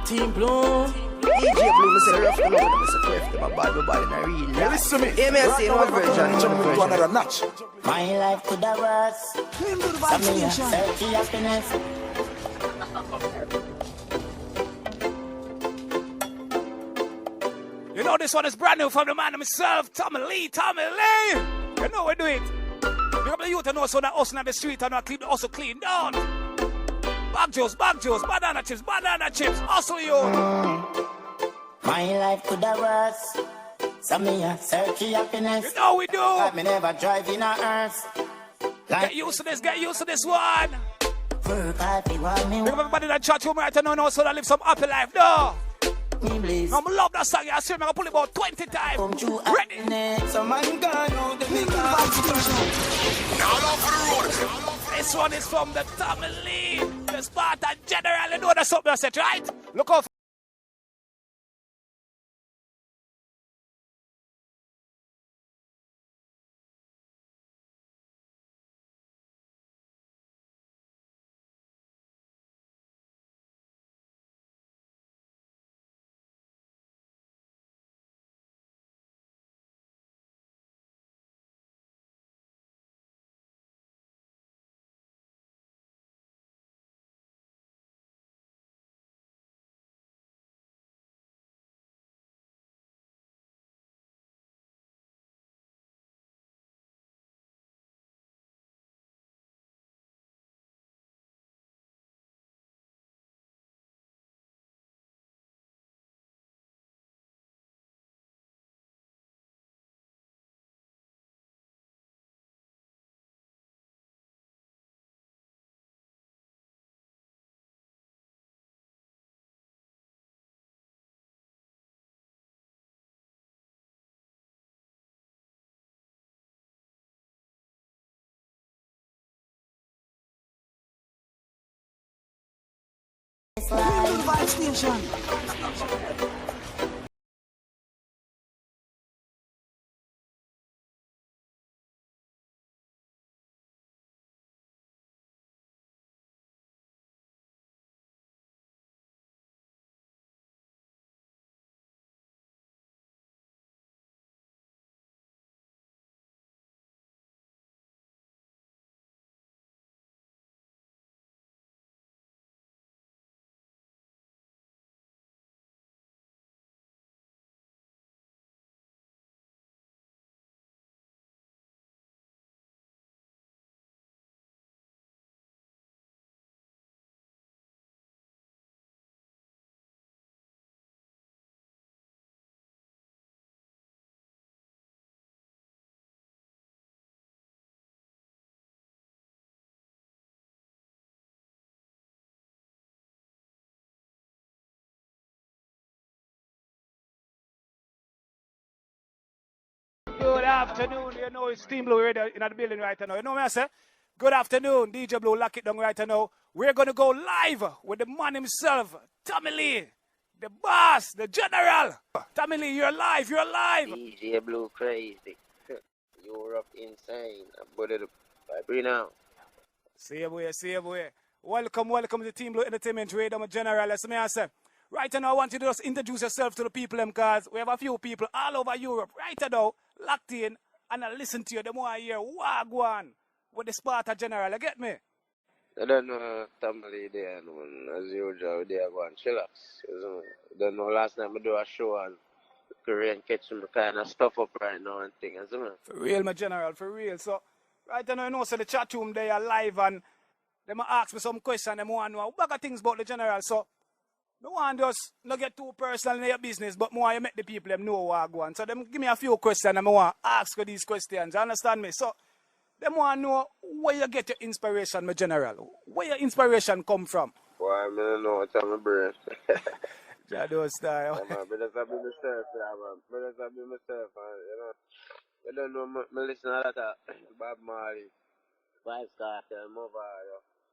Team Blue. DJ Blue, me say rough them up, me say cleft them, a bad body, and a real life. Listen me. Yeah, me I say no version, Jump into another notch. My life could have worse. Some selfie happiness. You know this one is brand new from the man himself, Tommy Lee. You know we do it. You got the youth to know so that us in the street and not keep the hustle clean down. Bag juice, banana chips, hustle you. My life could have worse. Some selfie happiness. You know we do. Like me never drive in a earth. Like, get used to this one. Work hard, they want me. Look at everybody that chat to me right now so that live some happy life, no. Please. I'm love that song. I see me, I pull it about 20 times. Ready? Some man gone out, they make This one is from the Tommy Lee, the SPARTA General. You know that's something I said, right? Look out. Station. Good afternoon, you know it's TEAMBLUE Radio in the building right now. You know what I say? Good afternoon, DJ Blue, lock it down right now. We're going to go live with the man himself, Tommy Lee, the boss, the general. Tommy Lee, you're live. DJ Blue crazy. Europe insane. But it right now. Save way. Welcome to TEAMBLUE Entertainment Radio, my general. Let's me say. Right now, I want you to just introduce yourself to the people, because we have a few people all over Europe right now locked in, and I listen to you. The more I hear Wagwan with the SPARTA General, you get me? I don't know Tommy there, as usual, they are going chillax. I don't know, last time I do a show and Korean catch some kind of stuff up right now and things. For real, my general, for real. So, right now, you know, so the chat room, they are live, and they might ask me some questions, they want to know a bag of things about the general. So, no one just not get too personal in your business, but more you make the people them know what I go on. So them give me a few questions and I want to ask you these questions. You understand me? So them want to know where you get your inspiration, my general. Where your inspiration come from? Well, I don't know what's on my brain. Jado style. Brothers have been myself, brothers have been myself. I don't know, I listen to that Bob Marley, Five Star, Mova,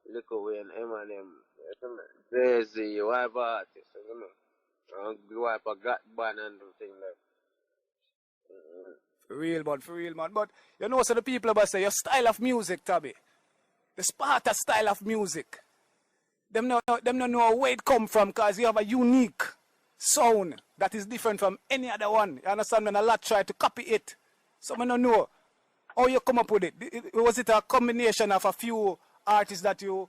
Look away and Eminem, Jay-Z, wipe artists, wipe a gut band and things like For real, man. But you know, so the people about say your style of music, Tabby. The SPARTA style of music. them no know where it come from because you have a unique sound that is different from any other one. You understand? And a lot try to copy it. So I don't know how you come up with it. Was it a combination of a few artists that you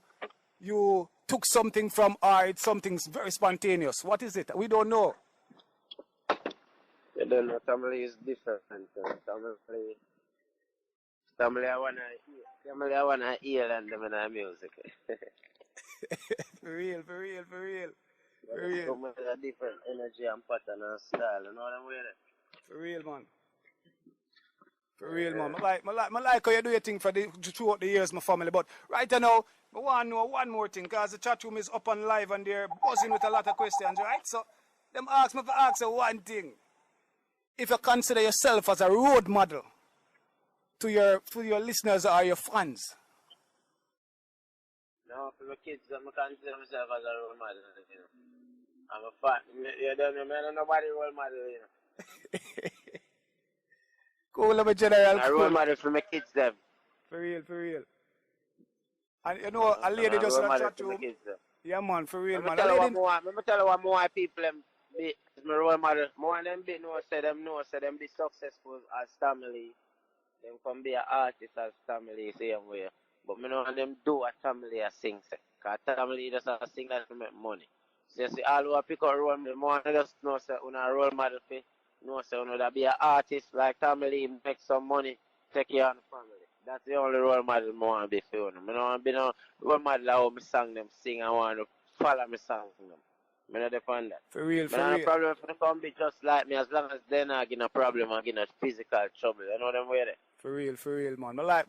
took something from, or it's something very spontaneous? What is it? We don't know. You don't know, family is different. Family I wanna hear and them in our music. For real. Come with a different energy and pattern and style, you know what I'm with it? For real, man. I like how you do your thing throughout the years, my family. But right now, I want to know one more thing, because the chat room is up and live and they're buzzing with a lot of questions, right? So, them ask me to ask you one thing. If you consider yourself as a role model to your listeners or your fans. No, for my kids, I consider myself as a role model, you know. I'm a fan. You don't know, man, nobody role model, you know. Cool, I'm a general. I role model for my kids, them. For real. And you know, a lady just in the chat room. Yeah, man, for real, man. Let me tell you what more people be my role model. More of them be know them be successful as family. Them can be an artist as family, same way. But me know them do what family a sing. Because family just a sing that to make money. So you see, all who pick up role model, more just know say una role model for. No, so you know that be an artist like family, make some money, take care of the family. That's the only role model I want to be for you. I don't want to be no role model how me song them sing. I want to follow me song them. I don't depend that. For real. I have a problem if they come be just like me, as long as they're not getting a problem or getting a physical trouble. You know them way there. For real, man. I like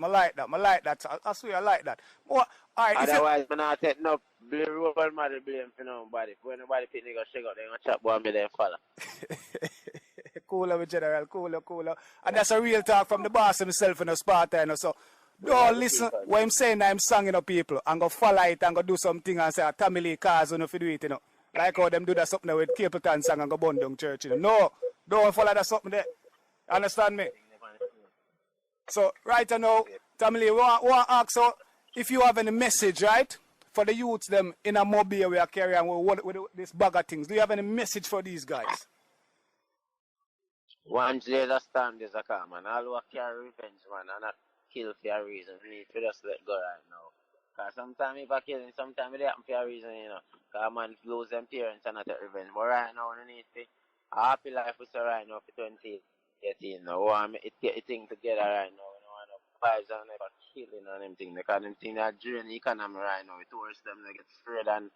that. I swear I like that. More, all right, otherwise, I not take no role model blame for nobody. When nobody pick nigga shake up, they gonna chat about me, they follow. Cooler, General, cooler. And that's a real talk from the boss himself in the SPARTA, you know. So don't listen what I'm saying. I'm singing to people and go follow it and go do something and say, Tamale cars, you know, if you do it, you know. Like how them do that something with Capleton song and go burn down church, you know. No, don't follow that something there. Understand me? So right now, Tamale, we want to ask you if you have any message, right, for the youths them in a mobile we are carrying with this bag of things. Do you have any message for these guys? One day the storm is a come, man. All who carry revenge, man, and not kill for a reason. We need to just let go right now. Because sometimes if I kill him, sometimes it happen for a reason, you know. Because man lose them parents and not take revenge. But right now, we need to a happy life with right now for 2018. Now, we want to get the thing together right now. We don't want no vibes and never killing and them things. Because them things that drain the economy right now. It towards them to get sprayed and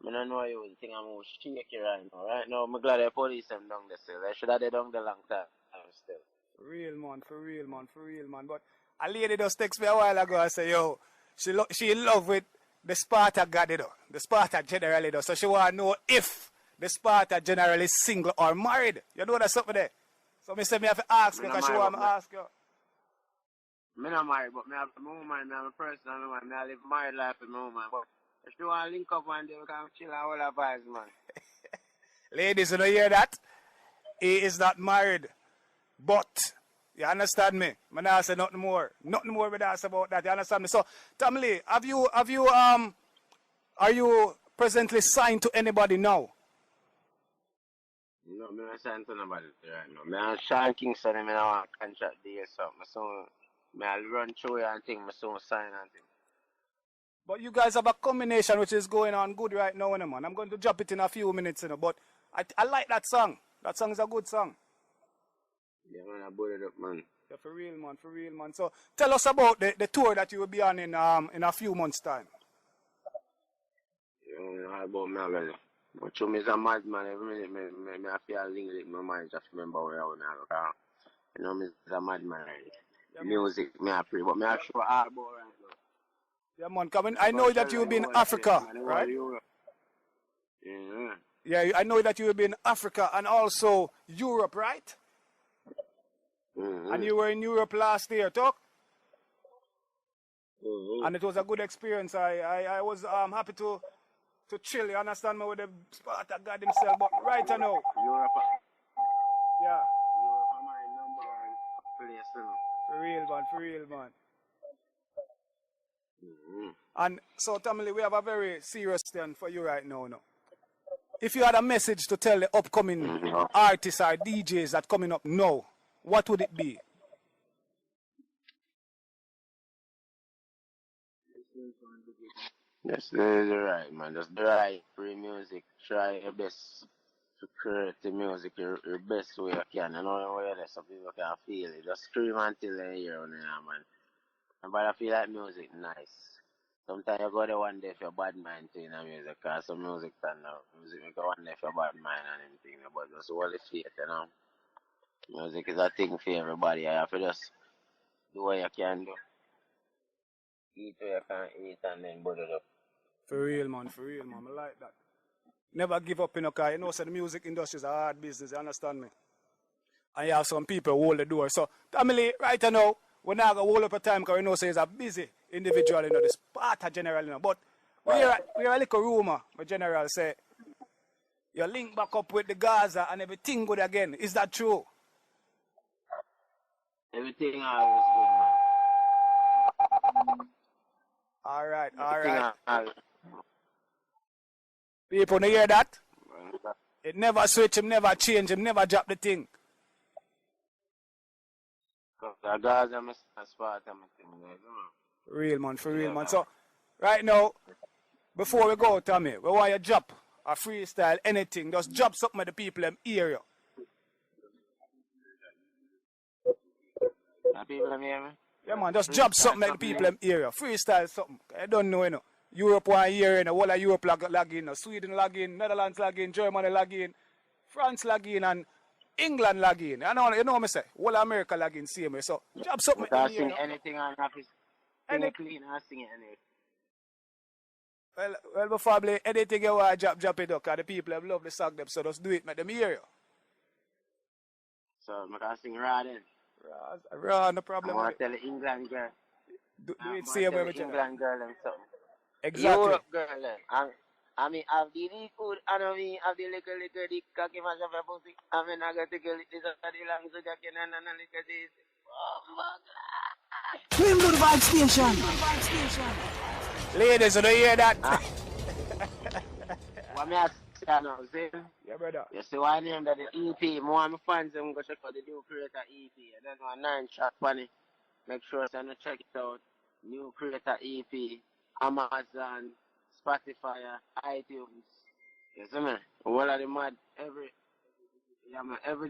I don't know you will think I'm going to shake you right now. Right now, I'm glad the police them down there still. They should have done the long time still. For real, man. But a lady just text me a while ago and say, yo, she in love with the SPARTA God, you know. The SPARTA generally, though. So she want to know if the SPARTA general is single or married. You know that's something there. So me say me have to ask you because she want me to ask you. I'm not married, but I have a woman, I'm a personal woman. I live married life with my woman. But if you want to link up one day, we can chill and all our vibes, man. Ladies, you don't hear that? He is not married. But, you understand me? I don't say nothing more. Nothing more with us about that. You understand me? So, Tamale, are you presently signed to anybody now? No, I'm not signed to nobody right now. I'm Sean Kingston, and I want a contract deal, so I'll run through it and think, I soon sign and thing. But you guys have a combination which is going on good right now, man. I'm going to drop it in a few minutes, you know, but I like that song. That song is a good song. Yeah, man, I bought it up, man. Yeah, for real, man. So tell us about the tour that you will be on in a few months' time. You know about me already. But you is a madman. Every minute, I feel link my mind just remember where I want to look out. You know, me is a madman already. Yeah, music, me I pray, but me I show all about right now. Yeah, man, come I know that you'll be in Africa, right? Yeah. Yeah, I know that you will be in Africa and also Europe, right? Mm-hmm. And you were in Europe last year, talk? Mm-hmm. And it was a good experience. I was happy to chill, you understand me, with the SPARTA God himself, but right now. Europe. Yeah. Europe, my number one place, you know. For real, man. And so, Tamale, we have a very serious stand for you right now. No? If you had a message to tell the upcoming artists or DJs that coming up now, what would it be? Just do the right, man. Just do the right free music. Try your best to create the music your best way you can. You know the way that some people can feel it. Just scream until they hear it, man. But I feel like music nice. Sometimes you go there one day for bad mind to the music, cause some music turn out. Music make one day for bad mind and everything, but just all the faith, you know. Music is a thing for everybody. You have to just do what you can do. Eat what you can eat and then put it up. For real, man. I like that. Never give up, cause you know, so the music industry is a hard business, you understand me? And you have some people who hold the door. So, Tamale, right now, we're not going to hold up a time because we know so he's a busy individual, you know, the SPARTA general, you know. But we hear a little rumor, the general say, you link back up with the Gaza and everything good again. Is that true? Everything always good, man. All right. Always. People, you hear that? It never switch, him never change, him never drop the thing. The Gaza and SPARTA, Real, man, for real, man. So, right now, before we go, Tommy, we want you to drop a freestyle, anything. Just drop something with the people in the area. The people in here, man? Yeah, man, just drop something with the people in the area. Freestyle something. I don't know, you know. Europe 1 year, you know, all of Europe log in, Sweden log in, Netherlands log in, Germany log in, France log in, and England log in. You know what I say? All America log in same way. So, drop something with the sing anything on office. Any clean, I sing it anyway. Well, before I play anything you want to drop it up, because the people have loved the song them, so just do it, make them hear you. So, I can sing raw then. Raw, no problem. I want to tell the England girl. Do it same way with England girl and something. Exactly. Europe girl then. I mean, have the good, and I mean, have the little dick, cocky mash of a pussy. I mean, I got to get this is the long so that can and look at this. TEAMBLUE Vibe Station. Ladies, you don't hear that? What me ask you now, see? Yeah, brother. You see why I name that the EP? More of my fans, I'm going to check out the new creator EP. And then one 9-track funny. Make sure you check it out. New creator EP. Amazon, Spotify, iTunes. You see me? All of the mad every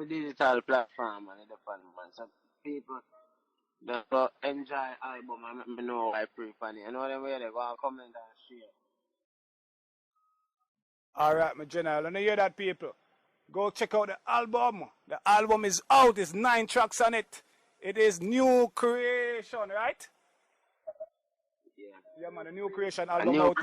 digital platform and the fun man. So people that go enjoy album and let me know why pre funny. You know them way they go and comment and share. Alright, my general, and you hear that, people? Go check out the album. The album is out, there's 9 tracks on it. It is new creation, right? Yeah, man, the new creation album. New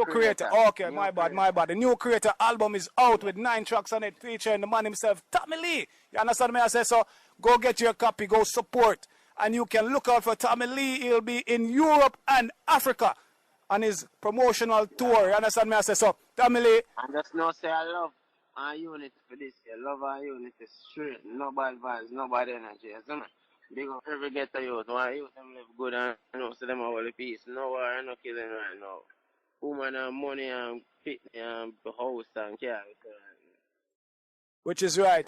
creator. Okay, my bad. The new creator album is out with 9 tracks on it, featuring the man himself, Tommy Lee. You understand me? I say so. Go get your copy, go support. And you can look out for Tommy Lee. He'll be in Europe and Africa on his promotional tour. You understand me? I say so. Tommy Lee. And just know say I love our unit for this. I love our unit straight. No bad vibes, no bad energy. You see me? Big up every ghetto youth. Why youth them live good and you know, so them have all the peace. No war and no killing right now. Woman and money and fitness and house and car. Which is right.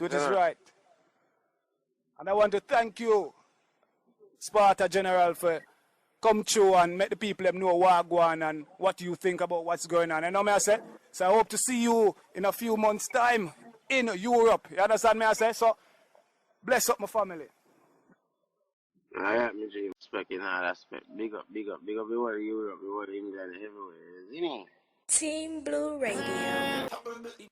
And I want to thank you, Sparta General, for come through and make the people them know what go on and what you think about what's going on. You know me I say? So I hope to see you in a few months' time in Europe. You understand me I say? So bless up my family. Alright, me dream respect in all aspect. Big up. We were Europe, we were England, everywhere. You see me? TEAMBLUE Radio.